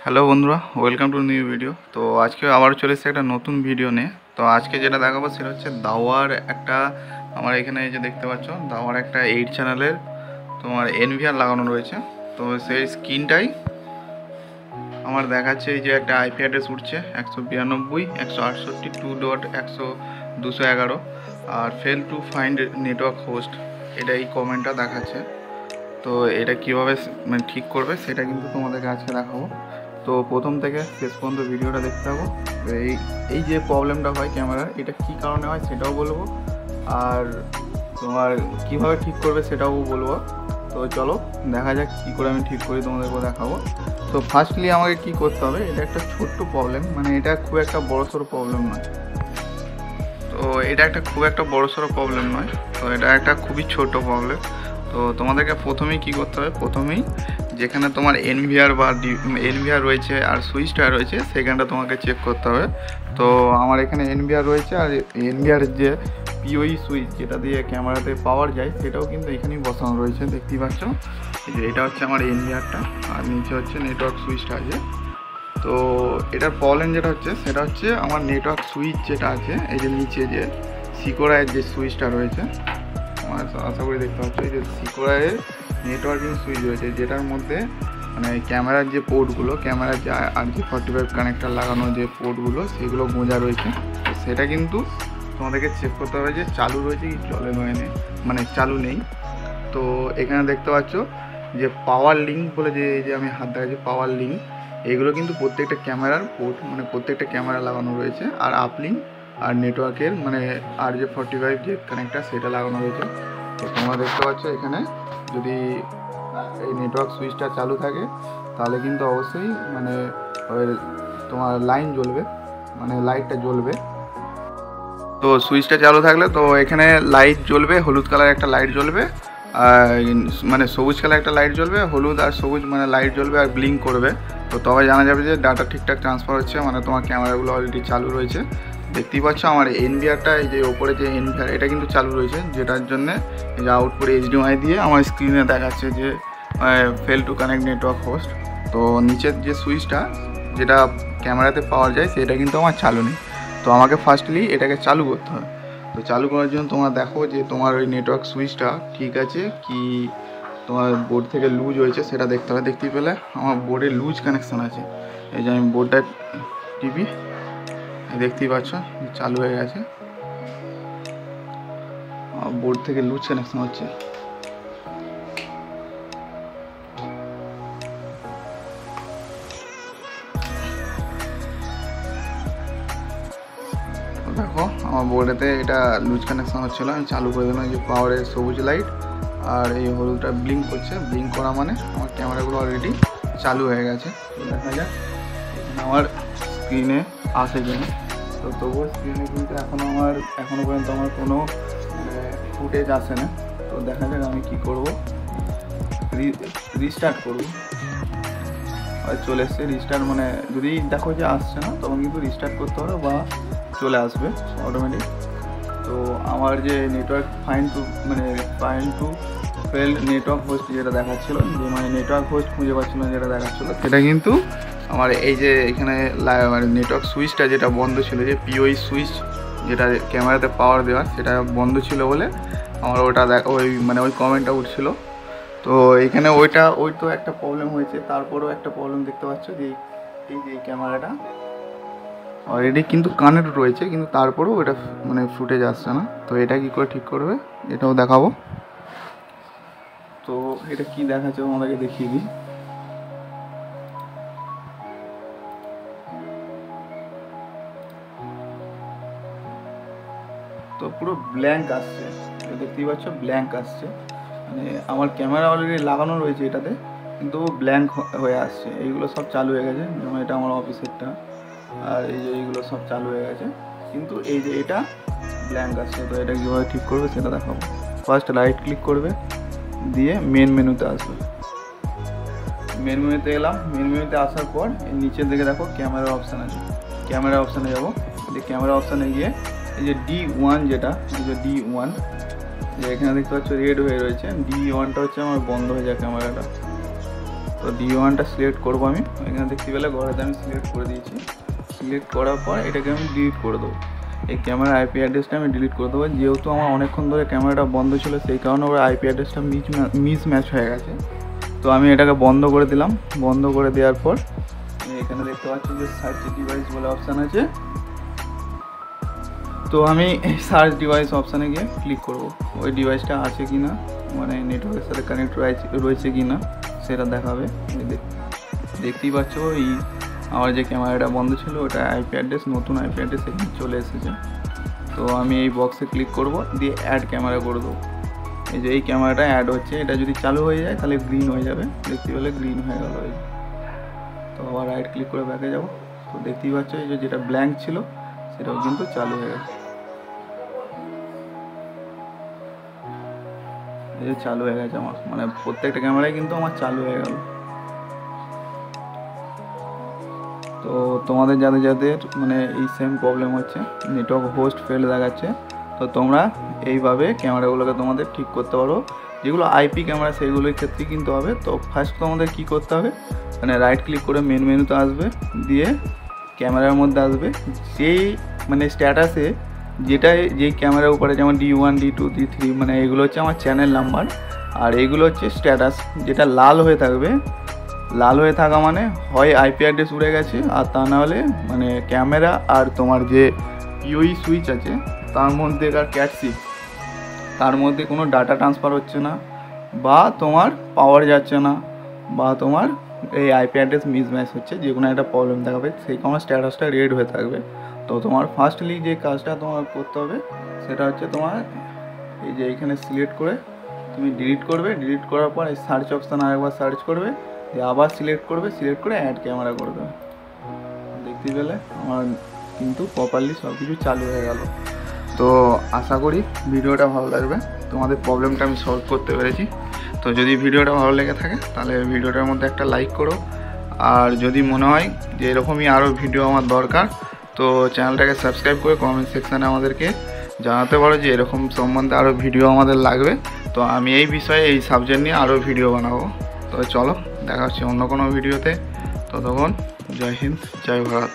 Hello বন্ধুরা, welcome to new video. তো আজকে আবার চলে এসেছে একটা নতুন ভিডিও নিয়ে। তো আজকে যেটা দেখাবো সেটা হচ্ছে দাওয়ার একটা, আমার এখানে যে দেখতে পাচ্ছ দাওয়ার একটা 8 চ্যানেলের তোমার এনভিআর লাগানো রয়েছে। তো সেই স্ক্রিনটাই আমার দেখাচ্ছে এই যে একটা আইপি অ্যাড্রেস উঠছে 192.168.2.100 আর fail to find network host, এটা এই কমেন্টটা দেখাচ্ছে। তো এটা কীভাবে মানে ঠিক করবে সেটা কিন্তু তোমাদেরকে আজকে দেখাবো। তো প্রথম থেকে শেষ পর্যন্ত ভিডিওটা দেখতে থাকো। এই যে প্রবলেমটা হয় ক্যামেরার, এটা কী কারণে হয় সেটাও বলবো, আর তোমার কিভাবে ঠিক করবে সেটাও বলবো। তো চলো দেখা যাক কী করে আমি ঠিক করি, তোমাদেরকে দেখাবো। তো ফার্স্টলি আমাকে কি করতে হবে, এটা একটা ছোট্ট প্রবলেম, মানে এটা খুব একটা বড়সড় প্রবলেম নয়। তো এটা একটা খুব একটা বড়সড় প্রবলেম নয়, তো এটা একটা খুবই ছোট প্রবলেম। তো তোমাদেরকে প্রথমেই কি করতে হবে, প্রথমেই যেখানে তোমার এনভিআর বা এনভিআর রয়েছে আর সুইচটা রয়েছে সেখানটা তোমাকে চেক করতে হবে। তো আমার এখানে এনভিআর রয়েছে, আর এনভিআর যে পিওই সুইচ যেটা দিয়ে ক্যামেরাতে পাওয়ার যায় সেটাও কিন্তু এখানেই বসানো রয়েছে, দেখতেই পাচ্ছ। এই যে এটা হচ্ছে আমার এনভিআরটা, আর নিচে হচ্ছে নেটওয়ার্ক সুইচটা আছে। তো এটার প্রবলেম যেটা হচ্ছে সেটা হচ্ছে আমার নেটওয়ার্ক সুইচ যেটা আছে, এই যে নিচে যে সিকোরায়ের যে সুইচটা রয়েছে, আমার আশা করি দেখতে পাচ্ছ, এই যে সিকোরায়ের নেটওয়ার্কিং সুইচ রয়েছে যেটার মধ্যে মানে ক্যামেরার যে পোর্টগুলো, ক্যামেরার যে RJ45 কানেক্টার লাগানো যে পোর্টগুলো সেগুলো গোঁজা রয়েছে। তো সেটা কিন্তু তোমাদেরকে চেক করতে হবে যে চালু রয়েছে কি চলে নেই, মানে চালু নেই। তো এখানে দেখতে পাচ্ছ যে পাওয়ার লিঙ্ক বলে যে আমি হাত দেখাচ্ছি পাওয়ার লিঙ্ক, এগুলো কিন্তু প্রত্যেকটা ক্যামেরার পোর্ট, মানে প্রত্যেকটা ক্যামেরা লাগানো রয়েছে। আর আপলিঙ্ক আর নেটওয়ার্কের মানে RJ45 যে কানেক্টার সেটা লাগানো রয়েছে। তো তোমরা দেখতে পাচ্ছ এখানে যদি এই নেটওয়ার্ক সুইচটা চালু থাকে তাহলে কিন্তু অবশ্যই মানে তোমার লাইন জ্বলবে, মানে লাইটটা জ্বলবে। তো সুইচটা চালু থাকলে তো এখানে লাইট জ্বলবে, হলুদ কালার একটা লাইট জ্বলবে, আর মানে সবুজ কালার একটা লাইট জ্বলবে, হলুদ আর সবুজ মানে লাইট জ্বলবে আর ব্লিঙ্ক করবে। তো তবে জানা যাবে যে ডাটা ঠিকঠাক ট্রান্সফার হচ্ছে, মানে তোমার ক্যামেরাগুলো অলরেডি চালু রয়েছে। দেখতেই পাচ্ছ আমার এনভিআরটা, এই যে ওপরে যে এনভিআর এটা কিন্তু চালু রয়েছে, যেটার জন্যে এই যে আউটপুট HDMI দিয়ে আমার স্ক্রিনে দেখাচ্ছে যে fail to connect network host. তো নিচের যে সুইচটা যেটা ক্যামেরাতে পাওয়া যায় সেটা কিন্তু আমার চালু নেই। তো আমাকে ফার্স্টলি এটাকে চালু করতে হবে। তো চালু করার জন্য তোমরা দেখো যে তোমার ওই নেটওয়ার্ক সুইচটা ঠিক আছে কি তোমার বোর্ড থেকে লুজ হয়েছে সেটা দেখতে হবে। দেখতে পেলে আমার বোর্ডে লুজ কানেকশান আছে, এই যে আমি বোর্ডটা টিপি, দেখতেই পাচ্ছ চালু হয়ে গেছে, বোর্ড থেকে লুজ কানেকশান হচ্ছে। দেখো আমার বোর্ডেতে এটা লুজ কানেকশান হচ্ছিলো, আমি চালু করে দিলাম। এই যে পাওয়ারের সবুজ লাইট আর এই হলুদটা ব্লিঙ্ক করছে, ব্লিঙ্ক করা মানে আমার ক্যামেরাগুলো অলরেডি চালু হয়ে গেছে। তো দেখা যাক এখানে আমার স্ক্রিনে আসে কিনা। তো তবুও স্ক্রিনে কিন্তু এখনও পর্যন্ত আমার কোনো ফুটেজ আসে না। তো দেখা যাক আমি কি করব, রিস্টার্ট করব। আর চলে এসছে রিস্টার্ট, মানে যদি দেখো যে আসছে না তখন কিন্তু রিস্টার্ট করতে হবে বা চলে আসবে অটোমেটিক। তো আমার যে network fine to fail network host যেটা দেখাচ্ছিলো, যে মানে নেটওয়ার্ক হোস্ট খুঁজে পাচ্ছিলো যেটা দেখাচ্ছিলো, সেটা কিন্তু আমার এই যে এখানে মানে নেটওয়ার্ক সুইচটা যেটা বন্ধ ছিল, যে পিওই সুইচ যেটা ক্যামেরাতে পাওয়ার দেওয়ার সেটা বন্ধ ছিল বলে আমার ওটা ওই কমেন্টটা উঠছিল। তো এখানে ওই তো একটা প্রবলেম হয়েছে, তারপরেও একটা প্রবলেম দেখতে পাচ্ছ যে এই যে ক্যামেরাটা অলরেডি কিন্তু কানেক্ট রয়েছে, কিন্তু তারপরেও এটা মানে ফুটেজ আসছে না। তো এটা কি করে ঠিক করবে এটাও দেখাবো। তো এটা কি দেখাচ্ছে আমাদেরকে দেখিয়ে দিই। তো পুরো ব্ল্যাঙ্ক আসছে, দেখতেই পাচ্ছ ব্ল্যাঙ্ক আসছে, মানে আমার ক্যামেরা অলরেডি লাগানো রয়েছে এটাতে, কিন্তু ব্ল্যাঙ্ক হয়ে আসছে। এইগুলো সব চালু হয়ে গেছে, যেমন এটা আমার অফিসেরটা, আর এই যে এইগুলো সব চালু হয়ে গেছে, কিন্তু এই যে এটা ব্ল্যাঙ্ক আসছে। তো এটা কীভাবে ঠিক করবে সেটা দেখাবো। ফার্স্ট রাইট ক্লিক করবে, দিয়ে মেন মেনুতে আসবে। মেন মেনুতে এলাম, মেন মেনুতে আসার পর এই নিচের দিকে দেখো ক্যামেরা অপশান আছে, ক্যামেরা অপশানে যাবো। এই ক্যামেরা অপশানে গিয়ে এই যে D1 যেটা, এই যে D1 যে এখানে দেখতে পাচ্ছ রেড হয়ে রয়েছে, D1টা হচ্ছে আমার বন্ধ হয়ে যায় ক্যামেরাটা। তো D1টা সিলেক্ট করবো আমি। এখানে দেখতে পেলে ঘরেতে আমি সিলেক্ট করে দিয়েছি। সিলেক্ট করার পর এটাকে আমি ডিলিট করে দেবো। এই ক্যামেরার আইপি অ্যাড্রেসটা আমি ডিলিট করে দেবো। যেহেতু আমার অনেকক্ষণ ধরে ক্যামেরাটা বন্ধ ছিল, সেই কারণে ওর আইপি অ্যাড্রেসটা মিসম্যাচ হয়ে গেছে। তো আমি এটাকে বন্ধ করে দিলাম। বন্ধ করে দেওয়ার পর এখানে দেখতে পাচ্ছি যে সার্চ ডিভাইস বলে অপশান আছে। তো আমি এই সার্চ ডিভাইস অপশানে গিয়ে ক্লিক করব। ওই ডিভাইসটা আছে কি না, মানে নেটওয়ার্কের সাথে কানেক্ট রয়েছে কি না সেটা দেখাবে। দেখতেই পাচ্ছ এই আমার যে ক্যামেরাটা বন্ধ ছিল ওটা আইপি অ্যাড্রেস, নতুন আইপি অ্যাড্রেস এখানে চলে এসেছে। তো আমি এই বক্সে ক্লিক করব, দিয়ে অ্যাড ক্যামেরা করে দেবো। এই যে এই ক্যামেরাটা অ্যাড হচ্ছে, এটা যদি চালু হয়ে যায় তাহলে গ্রিন হয়ে যাবে। দেখতে পেলে গ্রিন হয়ে গেল। এই তো আবার রাইট ক্লিক করে ব্যাকে যাব। তো দেখতেই পাচ্ছ এই যে যেটা ব্ল্যাঙ্ক ছিল সেটাও কিন্তু চালু হয়ে গেছে। এই যে চালু হয়ে গেছে আমার, মানে প্রত্যেকটা ক্যামেরায় কিন্তু আমার চালু হয়ে গেল। তো তোমাদের যাদের মানে এই সেম প্রবলেম হচ্ছে, নেটওয়ার্ক হোস্ট ফেল দেখাচ্ছে, তো তোমরা এইভাবে ক্যামেরাগুলোকে তোমাদের ঠিক করতে পারো। যেগুলো আইপি ক্যামেরা সেইগুলোর ক্ষেত্রেই কিন্তু হবে। তো ফার্স্ট তোমাদের কি করতে হবে, মানে রাইট ক্লিক করে মেন মেনুতে আসবে, দিয়ে ক্যামেরার মধ্যে আসবে। যেই মানে স্ট্যাটাসে যেই ক্যামেরার উপরে যেমন D1 D2 D3 মানে এগুলো হচ্ছে আমার চ্যানেল নাম্বার, আর এইগুলো হচ্ছে স্ট্যাটাস। যেটা লাল হয়ে থাকবে, লাল হয়ে থাকা মানে হয় আইপি অ্যাড্রেস উড়ে গেছে, আর তা নাহলে মানে ক্যামেরা আর তোমার যে ইউই সুইচ আছে তার মধ্যেকার ক্যাটসিপ, তার মধ্যে কোনো ডাটা ট্রান্সফার হচ্ছে না, বা তোমার পাওয়ার যাচ্ছে না, বা তোমার এই আইপি অ্যাড্রেস মিসম্যাচ হচ্ছে, যে কোনো একটা প্রবলেম দেখাবে। সেই কারণে স্ট্যাটাসটা রেড হয়ে থাকবে। তো তোমার ফার্স্টলি যে কাজটা তোমার করতে হবে সেটা হচ্ছে তোমার এই যে এইখানে সিলেক্ট করে তুমি ডিলিট করবে। ডিলিট করার পর এই সার্চ অপশান আরেকবার সার্চ করবে, দিয়ে আবার সিলেক্ট করবে, সিলেক্ট করে অ্যাড ক্যামেরা করে দেবে। দেখতে পেলে আমার কিন্তু প্রপারলি সব কিছু চালু হয়ে গেল। তো আশা করি ভিডিওটা ভালো লাগবে, তোমাদের প্রবলেমটা আমি সলভ করতে পেরেছি। তো যদি ভিডিওটা ভালো লেগে থাকে তাহলে ভিডিওটার মধ্যে একটা লাইক করো, আর যদি মনে হয় যে এরকমই আরও ভিডিও আমার দরকার, তো চ্যানেলটাকে সাবস্ক্রাইব করে কমেন্ট সেকশানে আমাদেরকে জানাতে পারো যে এরকম সম্বন্ধে আরও ভিডিও আমাদের লাগবে। তো আমি এই বিষয়ে এই সাবজেক্ট নিয়ে আরও ভিডিও বানাবো। তো চলো দেখা হচ্ছে অন্য কোনো ভিডিওতে। ততক্ষণ জয় হিন্দ, জয় ভারত।